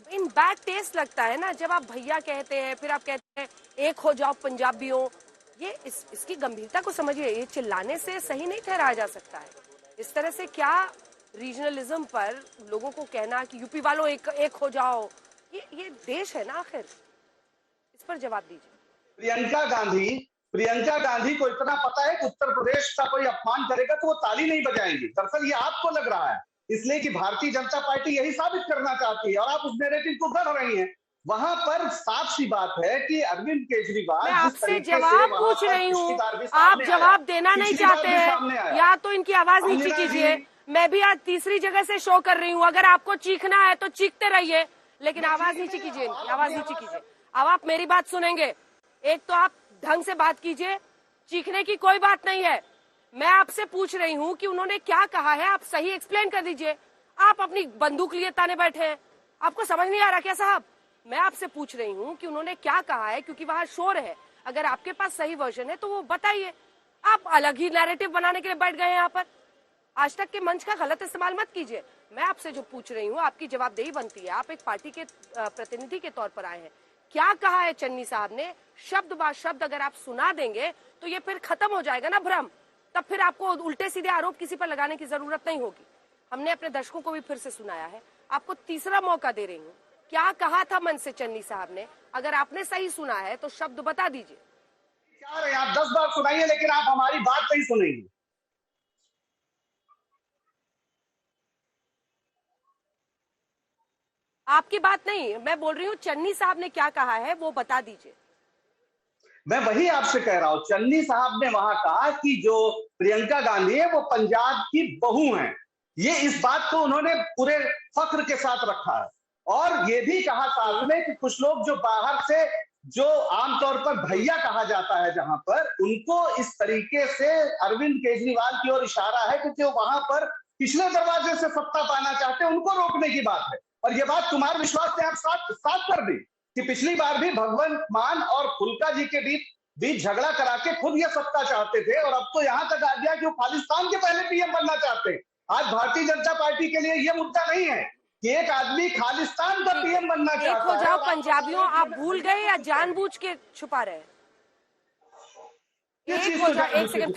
In bad taste लगता है ना, जब आप भैया कहते हैं फिर आप कहते हैं एक हो जाओ पंजाबियों। ये इसकी गंभीरता को समझिए, ये चिल्लाने से सही नहीं ठहराया जा सकता है। इस तरह से क्या रीजनलिज्म पर लोगों को कहना कि यूपी वालों एक हो जाओ, ये देश है ना आखिर। इस पर जवाब दीजिए। प्रियंका गांधी को इतना पता है कि उत्तर प्रदेश का कोई अपमान करेगा तो वो ताली नहीं बजाएंगी। दरअसल ये आपको लग रहा है इसलिए कि भारतीय जनता पार्टी यही साबित करना चाहती है और आप उस नैरेटिव को गढ़ रही हैं। वहां पर साफ सी बात है कि अरविंद केजरीवाल आपसे जवाब पूछ रही हूँ, आप जवाब देना नहीं चाहते हैं, या तो इनकी आवाज नीचे कीजिए। मैं भी आज तीसरी जगह से शो कर रही हूँ, अगर आपको चीखना है तो चीखते रहिए, लेकिन आवाज नीचे कीजिए, इनकी आवाज नीचे कीजिए। अब आप मेरी बात सुनेंगे। एक तो आप ढंग से बात कीजिए, चीखने की कोई बात नहीं है। मैं आपसे पूछ रही हूँ कि उन्होंने क्या कहा है, आप सही एक्सप्लेन कर दीजिए। आप अपनी बंदूक लिए ताने बैठे हैं, आपको समझ नहीं आ रहा क्या साहब? मैं आपसे पूछ रही हूँ कि उन्होंने क्या कहा है, क्योंकि वहां शोर है। अगर आपके पास सही वर्जन है तो वो बताइए। आप अलग ही नैरेटिव बनाने के लिए बैठ गए हैं यहाँ पर। आज तक के मंच का गलत इस्तेमाल मत कीजिए। मैं आपसे जो पूछ रही हूँ आपकी जवाबदेही बनती है। आप एक पार्टी के प्रतिनिधि के तौर पर आए हैं। क्या कहा है चन्नी साहब ने, शब्द बा शब्द अगर आप सुना देंगे तो ये फिर खत्म हो जाएगा ना भ्रम। तब फिर आपको उल्टे सीधे आरोप किसी पर लगाने की जरूरत नहीं होगी। हमने अपने दर्शकों को भी फिर से सुनाया है, आपको तीसरा मौका दे रही हूँ। क्या कहा था मन से चन्नी साहब ने? अगर आपने सही सुना है तो शब्द बता दीजिए। क्या रहे आप 10 बार सुनाइए, लेकिन आप हमारी बात नहीं सुनेंगे। आपकी बात नहीं, मैं बोल रही हूँ चन्नी साहब ने क्या कहा है वो बता दीजिए। मैं वही आपसे कह रहा हूं, चन्नी साहब ने वहां कहा कि जो प्रियंका गांधी है वो पंजाब की बहू हैं। ये इस बात को उन्होंने पूरे फख्र के साथ रखा है और ये भी कहा साथ में कि कुछ लोग जो बाहर से, जो आमतौर पर भैया कहा जाता है जहां पर, उनको इस तरीके से अरविंद केजरीवाल की ओर इशारा है क्योंकि वो वहां पर पिछले दरवाजे से सत्ता पाना चाहते हैं, उनको रोकने की बात है। और ये बात कुमार विश्वास ने आप साफ कर दी कि पिछली बार भी भगवंत मान और फुल्का जी के बीच झगड़ा करा के खुद ये सत्ता चाहते थे और अब तो यहां तक आ गया कि वो खालिस्तान के पहले पीएम बनना चाहते हैं। आज भारतीय जनता पार्टी के लिए ये मुद्दा नहीं है कि एक आदमी खालिस्तान का पीएम बनना चाहता है। एक हो जाओ पंजाबियों, आप भूल गए या जानबूझ के छुपा रहे हैं? एक हो जाओ, एक सेकंड,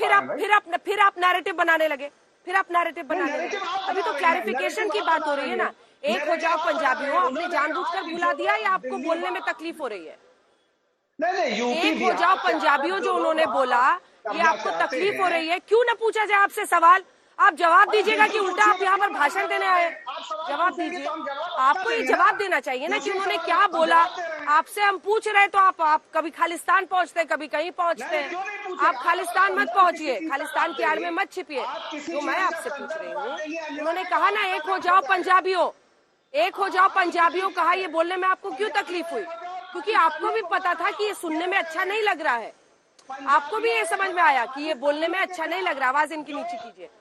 फिर आप नैरेटिव बनाने लगे, फिर आप नैरेटिव बनाने लगे। अभी तो क्लैरिफिकेशन की बात हो रही है ना। एक हो जाओ पंजाबियों, आपने जानबूझकर भुला दिया या आपको बोलने में तकलीफ हो रही है? एक हो जाओ पंजाबियों जो उन्होंने बोला, ये आपको तकलीफ हो रही है? क्यों ना पूछा जाए आपसे सवाल? आप जवाब दीजिएगा कि उल्टा आप यहाँ पर भाषण देने आए? जवाब दीजिए। आपको ये जवाब देना चाहिए ना कि उन्होंने क्या बोला। आपसे हम पूछ रहे तो आप कभी खालिस्तान पहुँचते, कभी कहीं पहुँचते हैं। आप खालिस्तान मत पहुँचिए, खालिस्तान की आड़ में मत छिपिए। तो मैं आपसे पूछ रही हूँ, उन्होंने कहा ना एक हो जाओ पंजाबियों, एक हो जाओ पंजाबियों कहा, ये बोलने में आपको क्यों तकलीफ हुई? क्योंकि आपको भी पता था कि ये सुनने में अच्छा नहीं लग रहा है। आपको भी ये समझ में आया कि ये बोलने में अच्छा नहीं लग रहा। आवाज इनकी नीचे कीजिए।